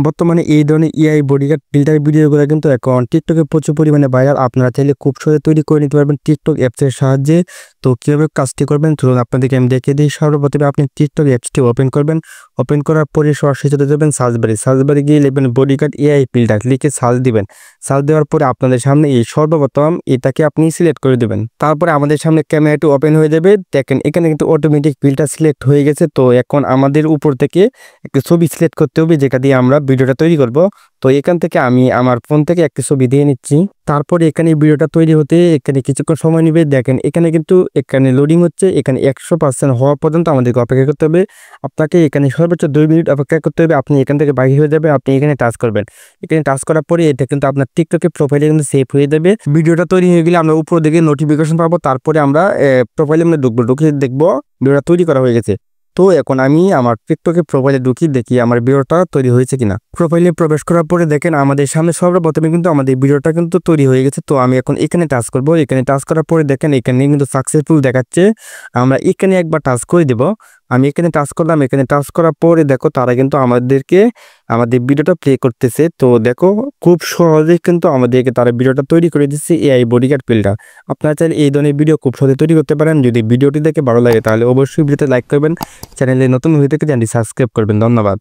বর্তমানে এই ধরনের এআই বডিগার্ড ফিল্টার ভিডিওগুলো কিন্তু এখন টিকটকে প্রচুর পরিমাণে ভাইরাল। আপনারা চাইলে খুব সহজে তৈরি করে নিতে পারবেন টিকটক অ্যাপসের সাহায্যে। তো কীভাবে কাজটি করবেন চলুন আপনাদেরকে আমি দেখিয়ে দিই। সর্বপ্রথমে আপনি টিকটক অ্যাপসটি ওপেন করবেন। ওপেন করার পরে সরাসরি চলে যাবেন সার্চবারে গিয়ে লিখবেন বডিগার্ড এআই ফিল্টার, লিখে সার্চ দিবেন। সার্চ দেওয়ার পরে আপনাদের সামনে এই সর্বপ্রথম এটাকে আপনি সিলেক্ট করে দেবেন। তারপরে আমাদের সামনে ক্যামেরাটি ওপেন হয়ে যাবে। দেখেন এখানে কিন্তু অটোমেটিক ফিল্টার সিলেক্ট হয়ে গেছে। তো এখন আমাদের উপর থেকে একটা ছবি সিলেক্ট করতে হবে যেটা দিয়ে আমরা ভিডিওটা তৈরি করব। তো এখান থেকে আমি আমার ফোন থেকে একটা ছবি দিয়ে নিচ্ছি। তারপরে এখানে ভিডিওটা তৈরি হতে এখানে কিছুক্ষণ সময় নেবে। দেখেন এখানে কিন্তু লোডিং হচ্ছে। এখানে 100% হওয়া পর্যন্ত আমাদেরকে অপেক্ষা করতে হবে। আপনাকে এখানে সর্বোচ্চ 2 মিনিট অপেক্ষা করতে হবে। আপনি এখান থেকে বাইরে হয়ে যাবে, আপনি এখানে টাচ করবেন। এখানে টাচ করার পরে এটা কিন্তু আপনার টিকটকে প্রোফাইলে কিন্তু সেভ হয়ে যাবে। ভিডিওটা তৈরি হয়ে গেলে আমরা উপর দিকে নোটিফিকেশন পাবো। তারপরে আমরা প্রোফাইলে আমরা ঢুকে দেখবো ভিডিওটা তৈরি করা হয়ে গেছে। তো এখন আমি আমার টিকটকে প্রোফাইলে ঢুকি, দেখি আমার ভিডিওটা তৈরি হয়েছে কিনা। প্রোফাইলে প্রবেশ করার পরে দেখেন আমাদের সামনে সর্বপ্রথমে কিন্তু আমাদের ভিডিওটা কিন্তু তৈরি হয়ে গেছে। তো আমি এখন এখানে টাচ করব। এখানে টাচ করার পরে দেখেন এখানে কিন্তু সাকসেসফুল দেখাচ্ছে। আমরা এখানে একবার টাচ করে দেব। আমি এখানে টাচ করলাম। এখানে টাচ করার পরে দেখো তারা কিন্তু আমাদের ভিডিওটা প্লে করতেছে। তো দেখো খুব সহজেই কিন্তু আমাদেরকে তারা ভিডিওটা তৈরি করে দিচ্ছে এআই বডিগার্ড ফিল্টার। আপনারা চাইলে এই ধরনের ভিডিও খুব সহজে তৈরি করতে পারেন। যদি ভিডিওটি দেখে ভালো লাগে তাহলে অবশ্যই ভিডিওতে লাইক করবেন। চ্যানেলে নতুন হয়ে থেকে চ্যানেলটি সাবস্ক্রাইব করবেন। ধন্যবাদ।